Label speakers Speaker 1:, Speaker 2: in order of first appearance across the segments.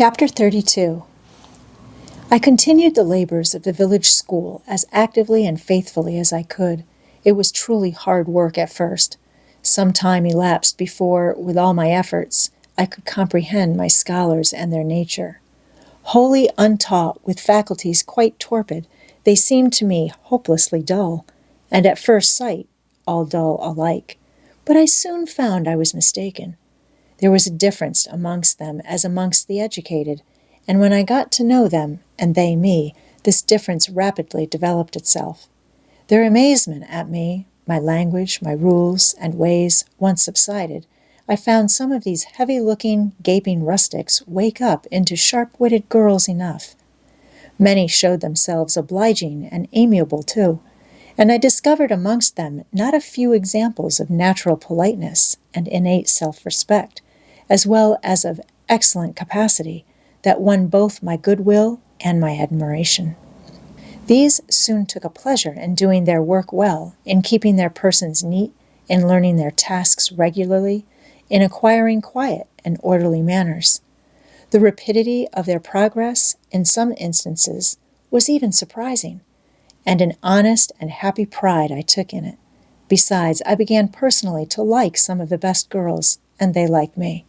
Speaker 1: Chapter 32. I continued the labors of the village school as actively and faithfully as I could. It was truly hard work at first. Some time elapsed before, with all my efforts, I could comprehend my scholars and their nature. Wholly untaught, with faculties quite torpid, they seemed to me hopelessly dull, and at first sight, all dull alike. But I soon found I was mistaken. There was a difference amongst them as amongst the educated, and when I got to know them, and they me, this difference rapidly developed itself. Their amazement at me, my language, my rules, and ways, once subsided, I found some of these heavy-looking, gaping rustics wake up into sharp-witted girls enough. Many showed themselves obliging and amiable, too, and I discovered amongst them not a few examples of natural politeness and innate self-respect, as well as of excellent capacity, that won both my goodwill and my admiration. These soon took a pleasure in doing their work well, in keeping their persons neat, in learning their tasks regularly, in acquiring quiet and orderly manners. The rapidity of their progress, in some instances, was even surprising, and an honest and happy pride I took in it. Besides, I began personally to like some of the best girls, and they liked me.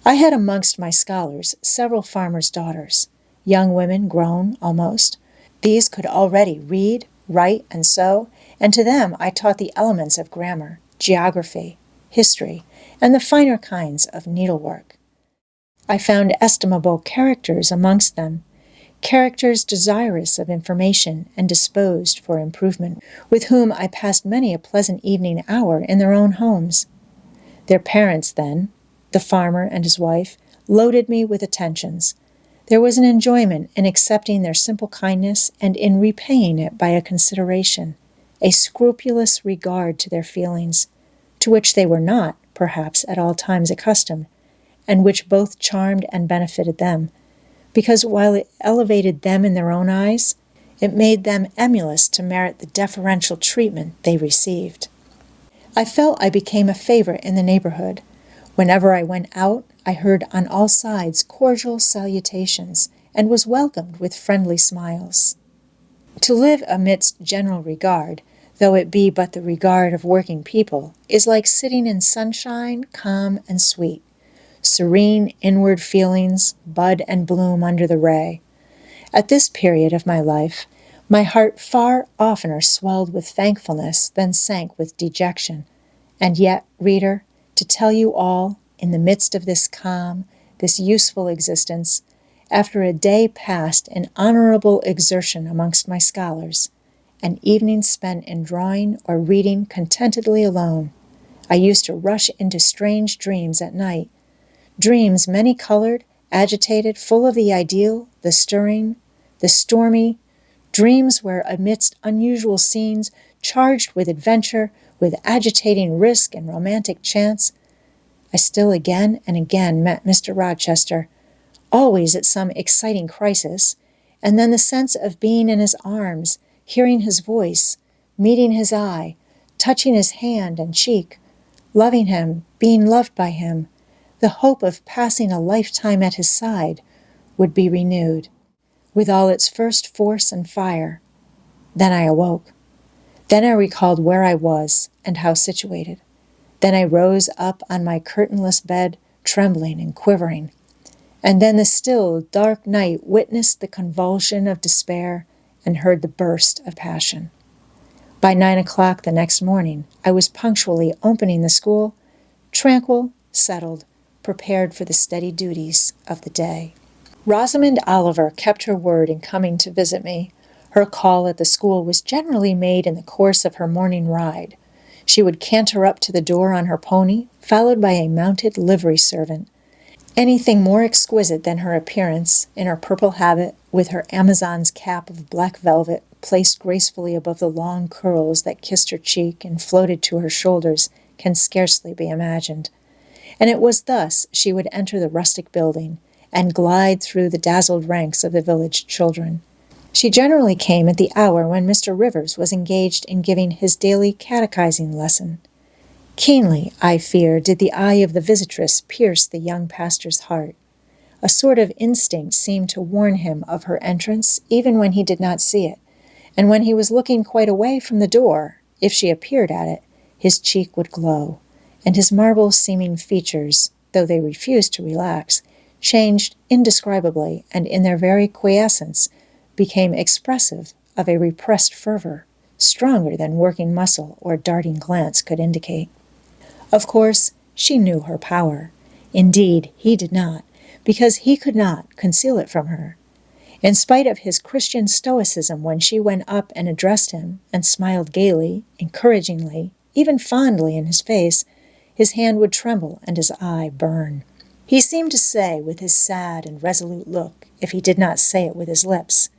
Speaker 1: I had amongst my scholars several farmers' daughters, young women grown almost. These could already read, write, and sew, and to them I taught the elements of grammar, geography, history, and the finer kinds of needlework. I found estimable characters amongst them, characters desirous of information and disposed for improvement, with whom I passed many a pleasant evening hour in their own homes. Their parents, then, the farmer and his wife, loaded me with attentions. There was an enjoyment in accepting their simple kindness and in repaying it by a consideration, a scrupulous regard to their feelings, to which they were not, perhaps, at all times accustomed, and which both charmed and benefited them, because while it elevated them in their own eyes, it made them emulous to merit the deferential treatment they received. I felt I became a favorite in the neighborhood. Whenever I went out, I heard on all sides cordial salutations, and was welcomed with friendly smiles. To live amidst general regard, though it be but the regard of working people, is like sitting in sunshine, calm and sweet. Serene inward feelings bud and bloom under the ray. At this period of my life, my heart far oftener swelled with thankfulness than sank with dejection. And yet, reader, to tell you all, in the midst of this calm, this useful existence, after a day passed in honorable exertion amongst my scholars, an evening spent in drawing or reading contentedly alone, I used to rush into strange dreams at night, dreams many-colored, agitated, full of the ideal, the stirring, the stormy, dreams where amidst unusual scenes, charged with adventure, with agitating risk and romantic chance, I still again and again met Mr. Rochester, always at some exciting crisis, and then the sense of being in his arms, hearing his voice, meeting his eye, touching his hand and cheek, loving him, being loved by him, the hope of passing a lifetime at his side, would be renewed, with all its first force and fire. Then I awoke. Then I recalled where I was and how situated. Then I rose up on my curtainless bed, trembling and quivering. And then the still, dark night witnessed the convulsion of despair and heard the burst of passion. By 9 o'clock the next morning, I was punctually opening the school, tranquil, settled, prepared for the steady duties of the day. Rosamond Oliver kept her word in coming to visit me. Her call at the school was generally made in the course of her morning ride. She would canter up to the door on her pony, followed by a mounted livery servant. Anything more exquisite than her appearance, in her purple habit, with her Amazon's cap of black velvet placed gracefully above the long curls that kissed her cheek and floated to her shoulders, can scarcely be imagined. And it was thus she would enter the rustic building, and glide through the dazzled ranks of the village children. She generally came at the hour when Mr. Rivers was engaged in giving his daily catechizing lesson. Keenly, I fear, did the eye of the visitress pierce the young pastor's heart. A sort of instinct seemed to warn him of her entrance, even when he did not see it, and when he was looking quite away from the door, if she appeared at it, his cheek would glow, and his marble-seeming features, though they refused to relax, changed indescribably, and in their very quiescence became expressive of a repressed fervor, stronger than working muscle or darting glance could indicate. Of course, she knew her power. Indeed, he did not, because he could not conceal it from her. In spite of his Christian stoicism when she went up and addressed him and smiled gaily, encouragingly, even fondly in his face, his hand would tremble and his eye burn. He seemed to say with his sad and resolute look, if he did not say it with his lips,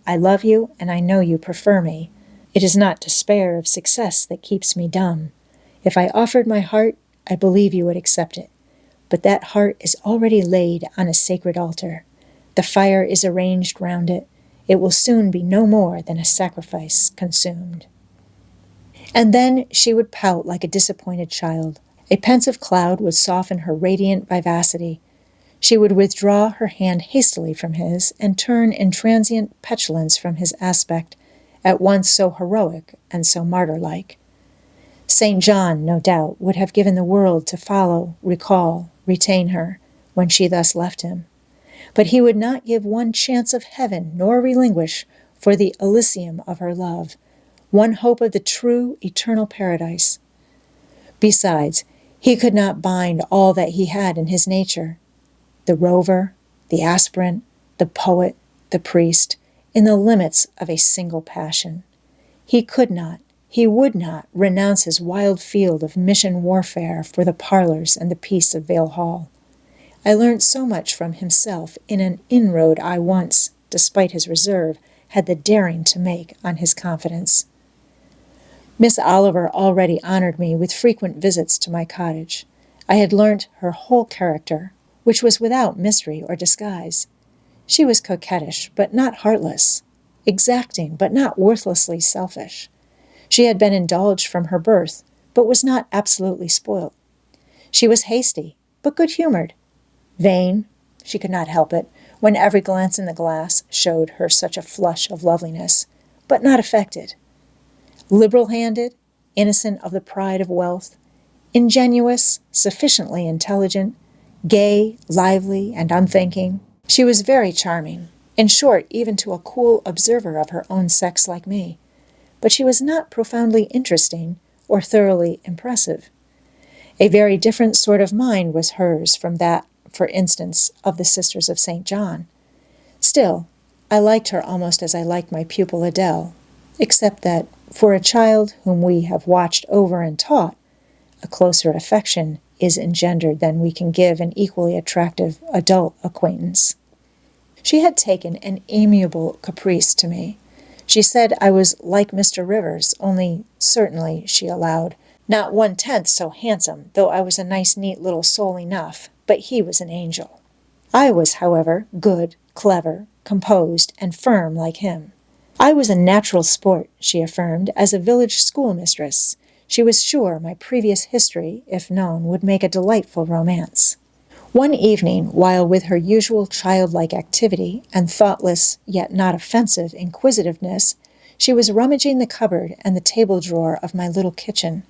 Speaker 1: "I love you, and I know you prefer me. It is not despair of success that keeps me dumb. If I offered my heart, I believe you would accept it. But that heart is already laid on a sacred altar. The fire is arranged round it. It will soon be no more than a sacrifice consumed." And then she would pout like a disappointed child. A pensive cloud would soften her radiant vivacity. She would withdraw her hand hastily from his and turn in transient petulance from his aspect, at once so heroic and so martyr-like. St. John, no doubt, would have given the world to follow, recall, retain her, when she thus left him. But he would not give one chance of heaven, nor relinquish, for the Elysium of her love, one hope of the true, eternal paradise. Besides, he could not bind all that he had in his nature, the rover, the aspirant, the poet, the priest, in the limits of a single passion. He could not, he would not renounce his wild field of mission warfare for the parlors and the peace of Vale Hall. I learnt so much from himself in an inroad I once, despite his reserve, had the daring to make on his confidence. Miss Oliver already honored me with frequent visits to my cottage. I had learnt her whole character, which was without mystery or disguise. She was coquettish, but not heartless, exacting, but not worthlessly selfish. She had been indulged from her birth, but was not absolutely spoilt. She was hasty, but good-humored. Vain, she could not help it, when every glance in the glass showed her such a flush of loveliness, but not affected. Liberal-handed, innocent of the pride of wealth, ingenuous, sufficiently intelligent, gay, lively, and unthinking, she was very charming, in short, even to a cool observer of her own sex like me. But she was not profoundly interesting or thoroughly impressive. A very different sort of mind was hers from that, for instance, of the Sisters of St. John. Still, I liked her almost as I liked my pupil Adele, except that, for a child whom we have watched over and taught, a closer affection is engendered than we can give an equally attractive adult acquaintance. She had taken an amiable caprice to me. She said I was like Mr. Rivers, only certainly, she allowed, not 1/10 so handsome, though I was a nice neat little soul enough, but he was an angel. I was, however, good, clever, composed, and firm like him. I was a natural sport, she affirmed, as a village schoolmistress. She was sure my previous history, if known, would make a delightful romance. One evening, while with her usual childlike activity and thoughtless yet not offensive inquisitiveness, she was rummaging the cupboard and the table drawer of my little kitchen,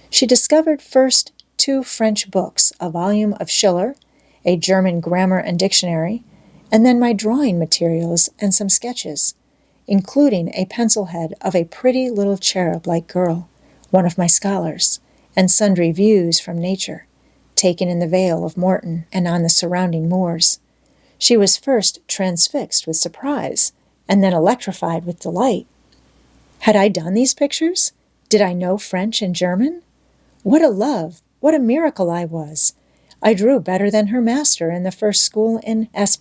Speaker 1: she discovered first 2 French books, a volume of Schiller, a German grammar and dictionary, and then my drawing materials and some sketches, including a pencil head of a pretty little cherub-like girl, one of my scholars, and sundry views from nature, taken in the Vale of Morton and on the surrounding moors. She was first transfixed with surprise, and then electrified with delight. Had I done these pictures? Did I know French and German? What a love, what a miracle I was! I drew better than her master in the first school in S.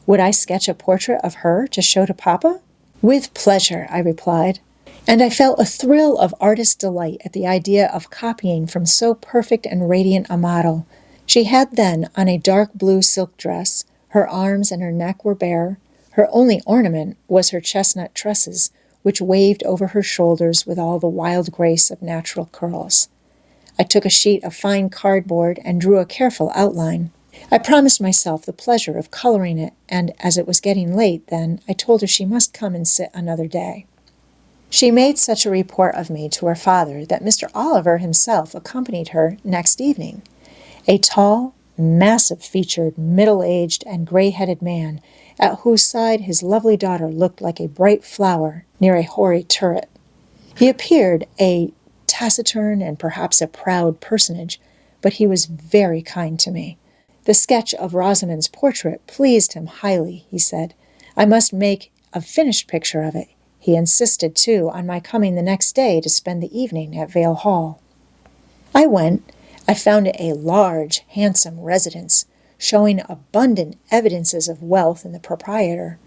Speaker 1: Would I sketch a portrait of her to show to Papa? With pleasure, I replied, and I felt a thrill of artist delight at the idea of copying from so perfect and radiant a model. She had then on a dark blue silk dress, her arms and her neck were bare, her only ornament was her chestnut tresses, which waved over her shoulders with all the wild grace of natural curls. I took a sheet of fine cardboard and drew a careful outline. I promised myself the pleasure of coloring it, and as it was getting late then, I told her she must come and sit another day. She made such a report of me to her father that Mr. Oliver himself accompanied her next evening. A tall, massive-featured, middle-aged, and gray-headed man, at whose side his lovely daughter looked like a bright flower near a hoary turret. He appeared a taciturn and perhaps a proud personage, but he was very kind to me. The sketch of Rosamond's portrait pleased him highly, he said. I must make a finished picture of it. He insisted, too, on my coming the next day to spend the evening at Vale Hall. I went. I found it a large, handsome residence, showing abundant evidences of wealth in the proprietor.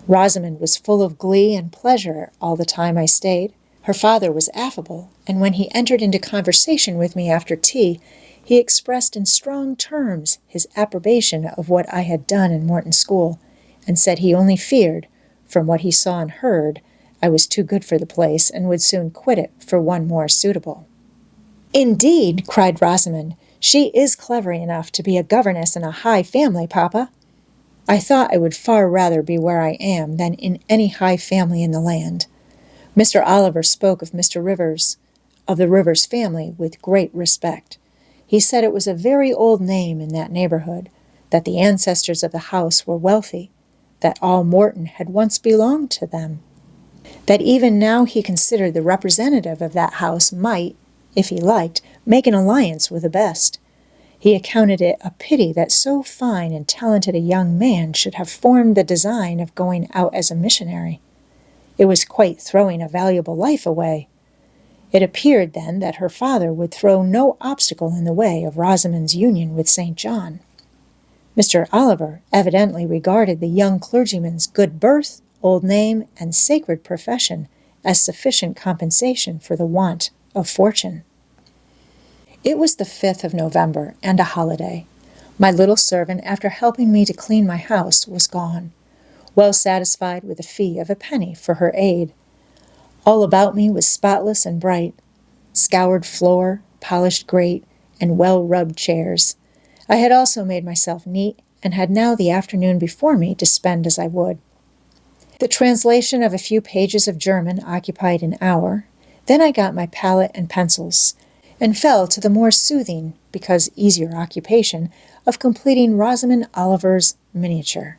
Speaker 1: Rosamond was full of glee and pleasure all the time I stayed. Her father was affable, and when he entered into conversation with me after tea, he expressed in strong terms his approbation of what I had done in Morton School, and said he only feared, from what he saw and heard, I was too good for the place and would soon quit it for one more suitable. "Indeed," cried Rosamond, "she is clever enough to be a governess in a high family, Papa." I thought I would far rather be where I am than in any high family in the land. Mr. Oliver spoke of the Rivers family, with great respect. He said it was a very old name in that neighborhood, that the ancestors of the house were wealthy, that all Morton had once belonged to them, that even now he considered the representative of that house might, if he liked, make an alliance with the best. He accounted it a pity that so fine and talented a young man should have formed the design of going out as a missionary. It was quite throwing a valuable life away. It appeared, then, that her father would throw no obstacle in the way of Rosamond's union with St. John. Mr. Oliver evidently regarded the young clergyman's good birth, old name, and sacred profession as sufficient compensation for the want of fortune. It was the 5th of November, and a holiday. My little servant, after helping me to clean my house, was gone, well satisfied with a fee of a penny for her aid. All about me was spotless and bright, scoured floor, polished grate, and well-rubbed chairs. I had also made myself neat, and had now the afternoon before me to spend as I would. The translation of a few pages of German occupied an hour. Then I got my palette and pencils, and fell to the more soothing, because easier occupation, of completing Rosamond Oliver's miniature.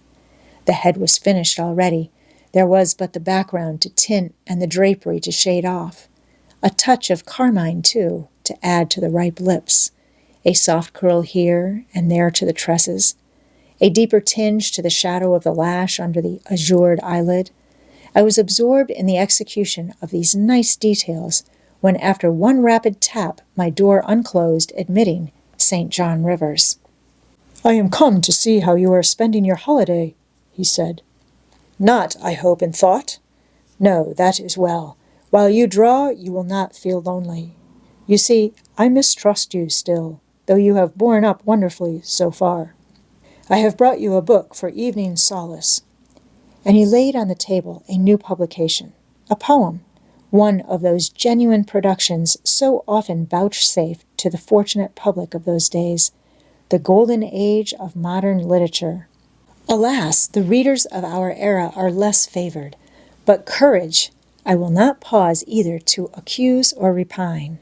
Speaker 1: The head was finished already. There was but the background to tint and the drapery to shade off. A touch of carmine, too, to add to the ripe lips. A soft curl here and there to the tresses. A deeper tinge to the shadow of the lash under the azured eyelid. I was absorbed in the execution of these nice details when, after one rapid tap, my door unclosed, admitting St. John Rivers. "I am come to see how you are spending your holiday," he said. "Not, I hope, in thought? No, that is well. While you draw, you will not feel lonely. You see, I mistrust you still, though you have borne up wonderfully so far. I have brought you a book for evening solace." And he laid on the table a new publication, a poem, one of those genuine productions so often vouchsafed to the fortunate public of those days, the golden age of modern literature. Alas, the readers of our era are less favored, but courage! I will not pause either to accuse or repine.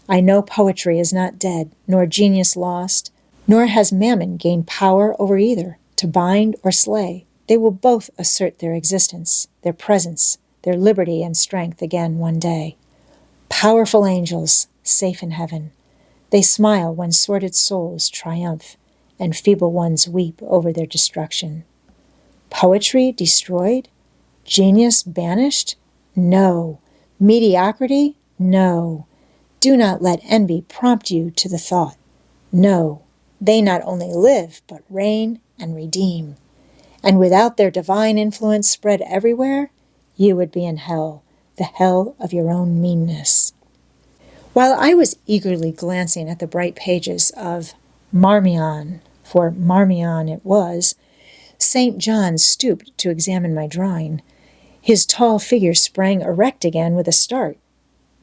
Speaker 1: I know poetry is not dead, nor genius lost, nor has Mammon gained power over either, to bind or slay. They will both assert their existence, their presence, their liberty and strength again one day. Powerful angels, safe in heaven. They smile when sordid souls triumph, and feeble ones weep over their destruction. Poetry destroyed? Genius banished? No. Mediocrity? No. Do not let envy prompt you to the thought. No. They not only live, but reign and redeem. And without their divine influence spread everywhere, you would be in hell, the hell of your own meanness. While I was eagerly glancing at the bright pages of Marmion, for Marmion it was, St. John stooped to examine my drawing. His tall figure sprang erect again with a start.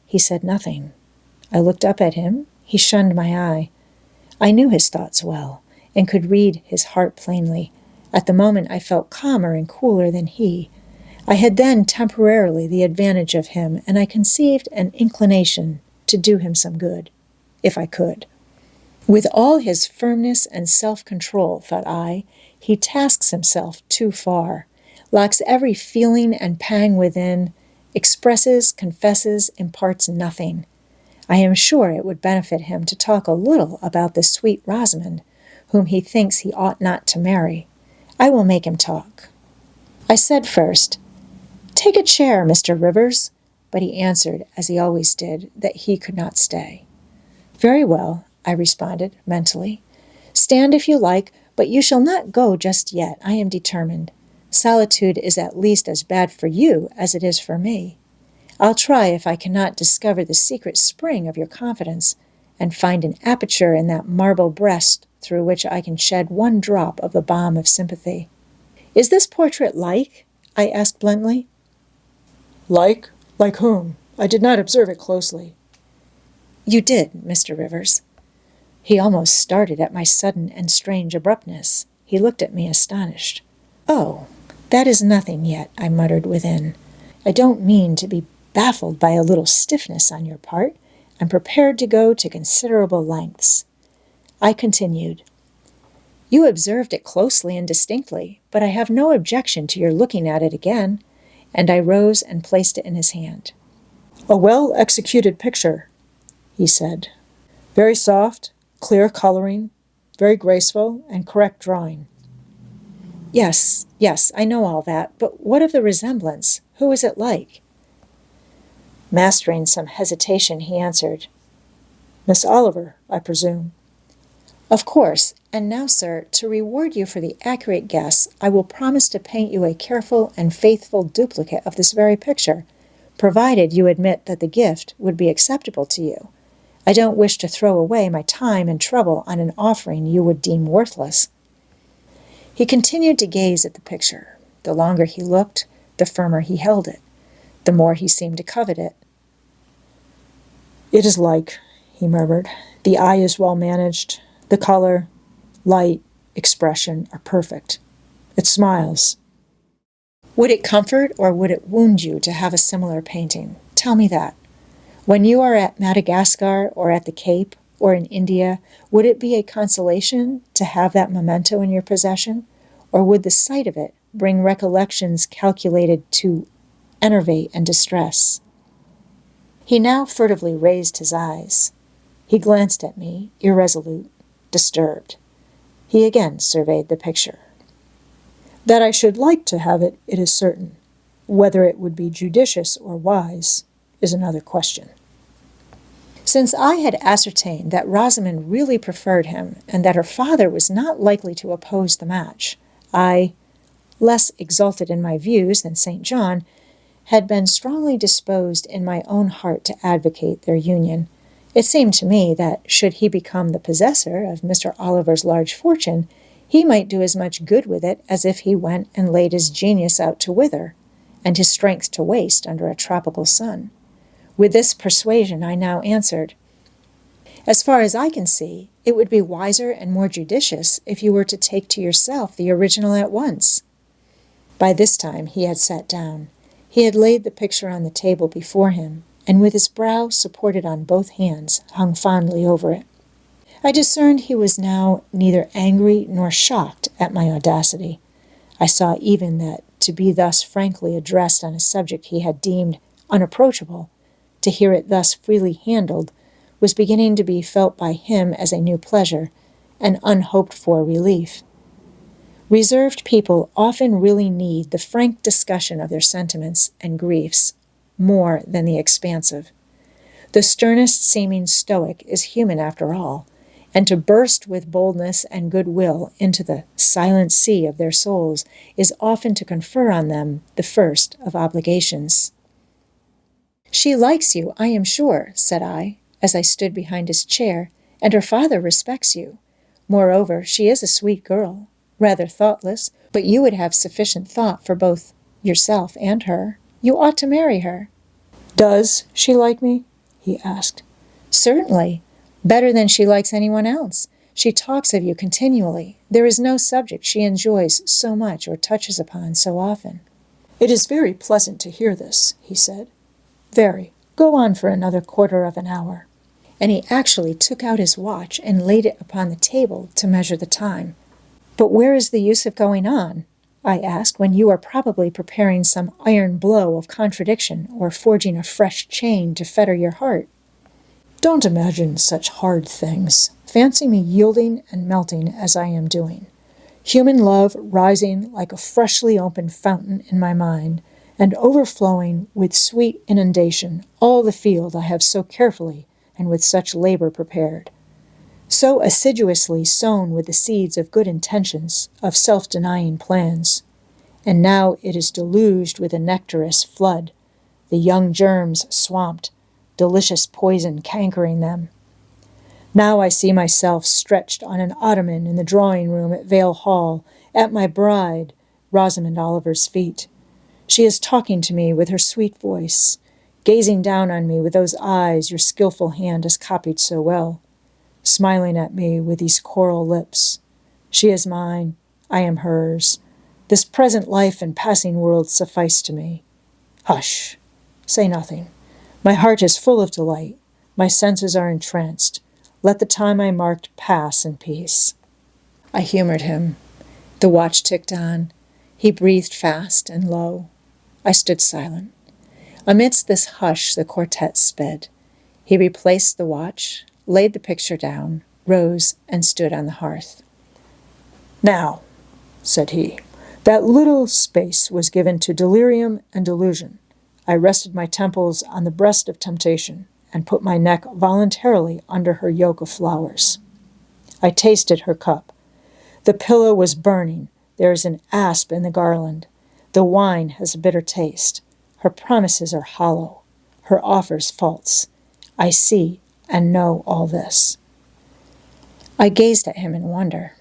Speaker 1: He said nothing. I looked up at him. He shunned my eye. I knew his thoughts well, and could read his heart plainly. At the moment I felt calmer and cooler than he. I had then temporarily the advantage of him, and I conceived an inclination to do him some good, if I could. With all his firmness and self-control, thought I, he tasks himself too far, locks every feeling and pang within, expresses, confesses, imparts nothing. I am sure it would benefit him to talk a little about the sweet Rosamond, whom he thinks he ought not to marry. I will make him talk. I said first, "Take a chair, Mr. Rivers," but he answered, as he always did, that he could not stay. "Very well," I responded mentally. "Stand if you like, but you shall not go just yet. I am determined. Solitude is at least as bad for you as it is for me. I'll try if I cannot discover the secret spring of your confidence and find an aperture in that marble breast through which I can shed one drop of the balm of sympathy." "Is this portrait like?" I asked bluntly. "Like? Like whom? I did not observe it closely." "You did, Mr. Rivers." He almost started at my sudden and strange abruptness. He looked at me astonished. "Oh, that is nothing yet," I muttered within. "I don't mean to be baffled by a little stiffness on your part. I'm prepared to go to considerable lengths." I continued, "You observed it closely and distinctly, but I have no objection to your looking at it again," and I rose and placed it in his hand. "A well-executed picture," he said. "Very soft, clear coloring, very graceful, and correct drawing." Yes, I know all that, but what of the resemblance? Who is it like?" Mastering some hesitation, he answered, "Miss Oliver, I presume." "Of course. And now, sir, to reward you for the accurate guess, I will promise to paint you a careful and faithful duplicate of this very picture, provided you admit that the gift would be acceptable to you. I don't wish to throw away my time and trouble on an offering you would deem worthless." He continued to gaze at the picture. The longer he looked, the firmer he held it, the more he seemed to covet it. "It is like," he murmured. "The eye is well managed. The color, light, expression are perfect. It smiles." "Would it comfort or would it wound you to have a similar painting? Tell me that. When you are at Madagascar or at the Cape or in India, would it be a consolation to have that memento in your possession, or would the sight of it bring recollections calculated to enervate and distress?" He now furtively raised his eyes. He glanced at me, irresolute, disturbed. He again surveyed the picture. "That I should like to have it, it is certain. Whether it would be judicious or wise is another question." Since I had ascertained that Rosamond really preferred him, and that her father was not likely to oppose the match, I, less exalted in my views than St. John, had been strongly disposed in my own heart to advocate their union. It seemed to me that, should he become the possessor of Mr. Oliver's large fortune, he might do as much good with it as if he went and laid his genius out to wither, and his strength to waste under a tropical sun. With this persuasion I now answered, "As far as I can see, it would be wiser and more judicious if you were to take to yourself the original at once." By this time he had sat down. He had laid the picture on the table before him, and with his brow supported on both hands, hung fondly over it. I discerned he was now neither angry nor shocked at my audacity. I saw even that to be thus frankly addressed on a subject he had deemed unapproachable, to hear it thus freely handled, was beginning to be felt by him as a new pleasure, an unhoped-for relief. Reserved people often really need the frank discussion of their sentiments and griefs more than the expansive. The sternest seeming stoic is human after all, and to burst with boldness and goodwill into the silent sea of their souls is often to confer on them the first of obligations. "She likes you, I am sure," said I, as I stood behind his chair, "and her father respects you. Moreover, she is a sweet girl, rather thoughtless, but you would have sufficient thought for both yourself and her. You ought to marry her." "Does she like me?" he asked. "Certainly. Better than she likes anyone else. She talks of you continually. There is no subject she enjoys so much or touches upon so often." "It is very pleasant to hear this," he said. "Very. Go on for another quarter of an hour." And he actually took out his watch and laid it upon the table to measure the time. "But where is the use of going on?" I asked, "when you are probably preparing some iron blow of contradiction or forging a fresh chain to fetter your heart." "Don't imagine such hard things. Fancy me yielding and melting as I am doing. Human love rising like a freshly opened fountain in my mind, and overflowing with sweet inundation all the field I have so carefully and with such labor prepared. So assiduously sown with the seeds of good intentions, of self-denying plans. And now it is deluged with a nectarous flood, the young germs swamped, delicious poison cankering them. Now I see myself stretched on an ottoman in the drawing-room at Vale Hall, at my bride, Rosamond Oliver's feet. She is talking to me with her sweet voice, gazing down on me with those eyes your skillful hand has copied so well, smiling at me with these coral lips. She is mine, I am hers. This present life and passing world suffice to me. Hush, say nothing. My heart is full of delight. My senses are entranced. Let the time I marked pass in peace." I humored him. The watch ticked on. He breathed fast and low. I stood silent. Amidst this hush the quartet sped. He replaced the watch, laid the picture down, rose, and stood on the hearth. "Now," said he, "that little space was given to delirium and delusion. I rested my temples on the breast of temptation, and put my neck voluntarily under her yoke of flowers. I tasted her cup. The pillow was burning. There is an asp in the garland. The wine has a bitter taste. Her promises are hollow, her offers false. I see and know all this." I gazed at him in wonder.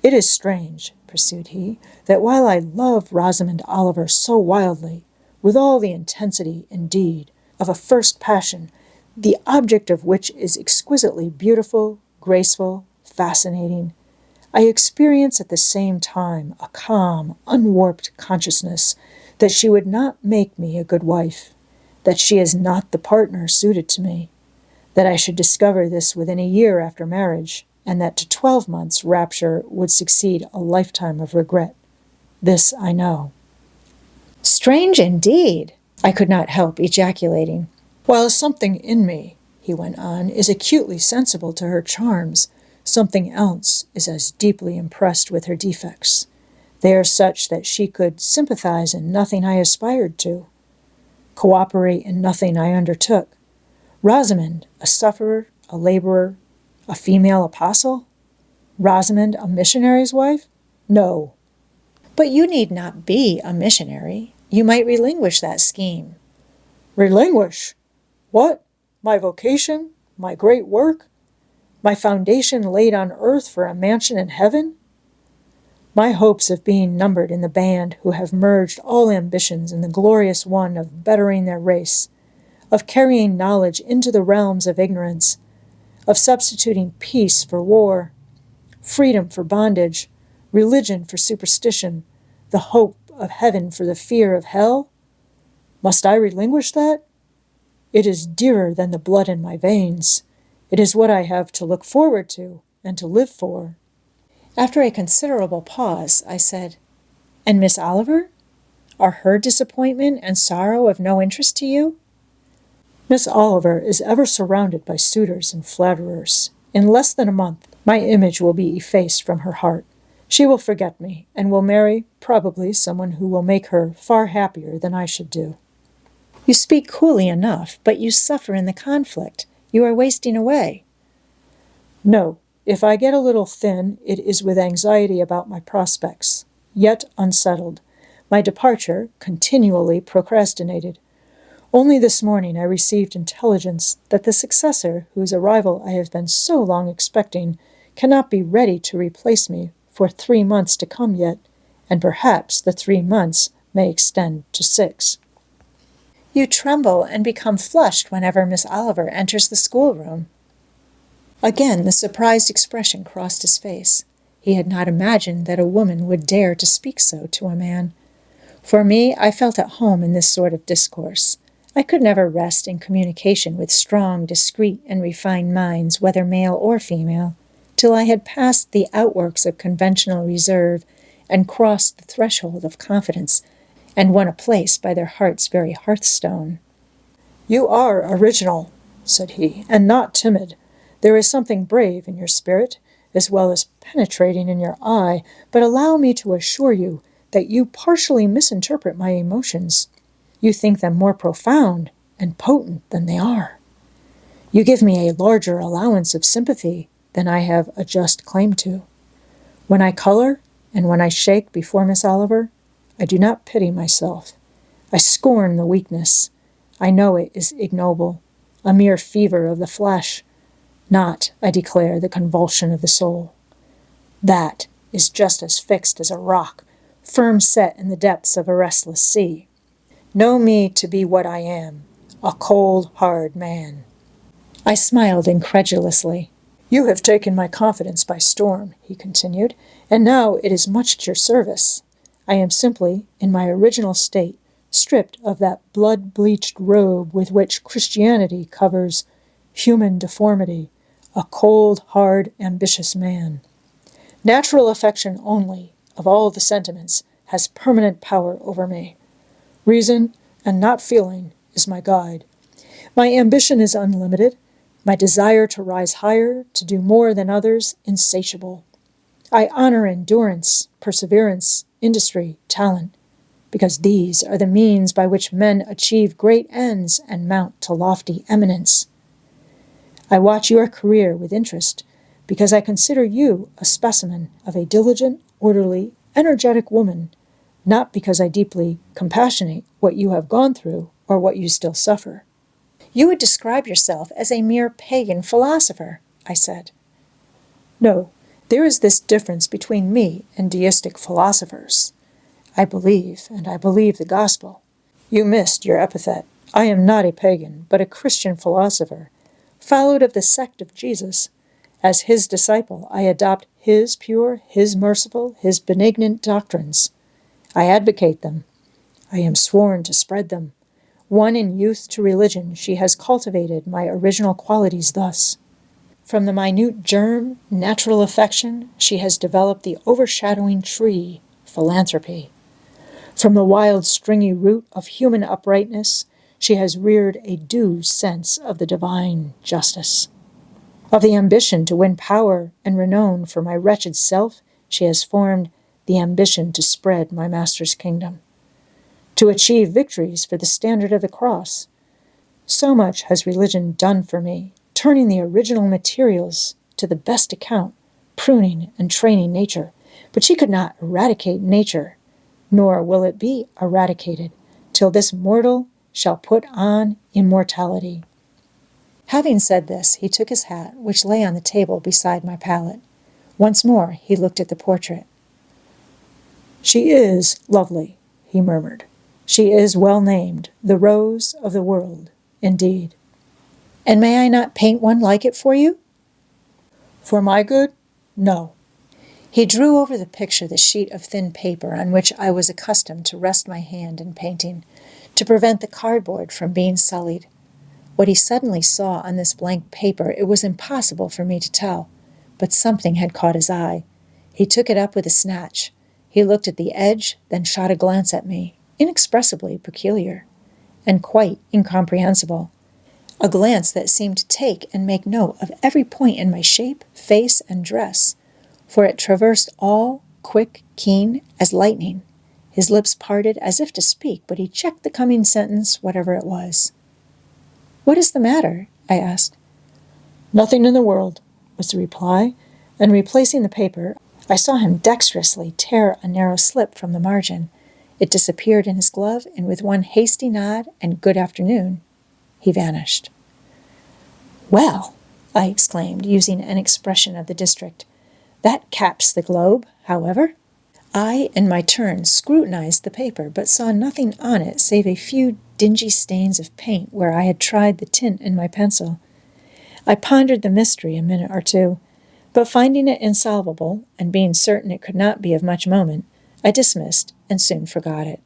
Speaker 1: "It is strange," pursued he, "that while I love Rosamond Oliver so wildly, with all the intensity, indeed, of a first passion, the object of which is exquisitely beautiful, graceful, fascinating, I experience at the same time a calm, unwarped consciousness that she would not make me a good wife, that she is not the partner suited to me, that I should discover this within a year after marriage, and that to 12 months' rapture would succeed a lifetime of regret. This I know." "Strange indeed," I could not help ejaculating. "While something in me," he went on, "is acutely sensible to her charms, something else is as deeply impressed with her defects. They are such that she could sympathize in nothing I aspired to, cooperate in nothing I undertook. Rosamond, a sufferer, a laborer, a female apostle? Rosamond, a missionary's wife? No." "But you need not be a missionary. You might relinquish that scheme." "Relinquish? What? My vocation? My great work? My foundation laid on earth for a mansion in heaven? My hopes of being numbered in the band who have merged all ambitions in the glorious one of bettering their race, of carrying knowledge into the realms of ignorance, of substituting peace for war, freedom for bondage, religion for superstition, the hope of heaven for the fear of hell? Must I relinquish that? It is dearer than the blood in my veins. It is what I have to look forward to and to live for." After a considerable pause, I said, "And Miss Oliver? Are her disappointment and sorrow of no interest to you?" "Miss Oliver is ever surrounded by suitors and flatterers. In less than a month, my image will be effaced from her heart. She will forget me, and will marry, probably, someone who will make her far happier than I should do." "You speak coolly enough, but you suffer in the conflict. You are wasting away." "No. If I get a little thin, it is with anxiety about my prospects, yet unsettled, my departure continually procrastinated. Only this morning I received intelligence that the successor, whose arrival I have been so long expecting, cannot be ready to replace me for 3 months to come yet, and perhaps the 3 months may extend to 6. "You tremble and become flushed whenever Miss Oliver enters the schoolroom." Again, the surprised expression crossed his face. He had not imagined that a woman would dare to speak so to a man. For me, I felt at home in this sort of discourse. I could never rest in communication with strong, discreet, and refined minds, whether male or female, till I had passed the outworks of conventional reserve and crossed the threshold of confidence and won a place by their heart's very hearthstone. "You are original," said he, "and not timid. There is something brave in your spirit, as well as penetrating in your eye, but allow me to assure you that you partially misinterpret my emotions. You think them more profound and potent than they are. You give me a larger allowance of sympathy than I have a just claim to. When I color and when I shake before Miss Oliver, I do not pity myself. I scorn the weakness. I know it is ignoble, a mere fever of the flesh, not, I declare, the convulsion of the soul. That is just as fixed as a rock, firm set in the depths of a restless sea. Know me to be what I am, a cold, hard man." I smiled incredulously. "You have taken my confidence by storm," he continued, "and now it is much at your service. I am simply, in my original state, stripped of that blood-bleached robe with which Christianity covers human deformity, a cold, hard, ambitious man. Natural affection only, of all the sentiments, has permanent power over me. Reason, and not feeling, is my guide. My ambition is unlimited, my desire to rise higher, to do more than others, insatiable. I honor endurance, perseverance, industry, talent, because these are the means by which men achieve great ends and mount to lofty eminence. I watch your career with interest, because I consider you a specimen of a diligent, orderly, energetic woman, not because I deeply compassionate what you have gone through or what you still suffer." "You would describe yourself as a mere pagan philosopher," I said. "No, there is this difference between me and deistic philosophers. I believe, and I believe the gospel. You missed your epithet. I am not a pagan, but a Christian philosopher, followed of the sect of Jesus. As his disciple, I adopt his pure, his merciful, his benignant doctrines. I advocate them. I am sworn to spread them. Won in youth to religion, she has cultivated my original qualities thus. From the minute germ, natural affection, she has developed the overshadowing tree, philanthropy. From the wild, stringy root of human uprightness, she has reared a due sense of the divine justice. Of the ambition to win power and renown for my wretched self, she has formed the ambition to spread my Master's kingdom, to achieve victories for the standard of the cross. So much has religion done for me, turning the original materials to the best account, pruning and training nature. But she could not eradicate nature, nor will it be eradicated till this mortal shall put on immortality." Having said this, he took his hat, which lay on the table beside my pallet. Once more he looked at the portrait. "She is lovely," he murmured. "She is well named, the rose of the world, indeed." "And may I not paint one like it for you?" "For my good? No." He drew over the picture the sheet of thin paper on which I was accustomed to rest my hand in painting, to prevent the cardboard from being sullied. What he suddenly saw on this blank paper it was impossible for me to tell, but something had caught his eye. He took it up with a snatch. He looked at the edge, then shot a glance at me, inexpressibly peculiar, and quite incomprehensible. A glance that seemed to take and make note of every point in my shape, face, and dress, for it traversed all, quick, keen, as lightning. His lips parted as if to speak, but he checked the coming sentence, whatever it was. "What is the matter?" I asked. "Nothing in the world," was the reply, and replacing the paper, I saw him dexterously tear a narrow slip from the margin. It disappeared in his glove, and with one hasty nod and good afternoon, he vanished. "Well," I exclaimed, using an expression of the district, "that caps the globe, however." I, in my turn, scrutinized the paper, but saw nothing on it save a few dingy stains of paint where I had tried the tint in my pencil. I pondered the mystery a minute or two, but finding it insolvable, and being certain it could not be of much moment, I dismissed and soon forgot it.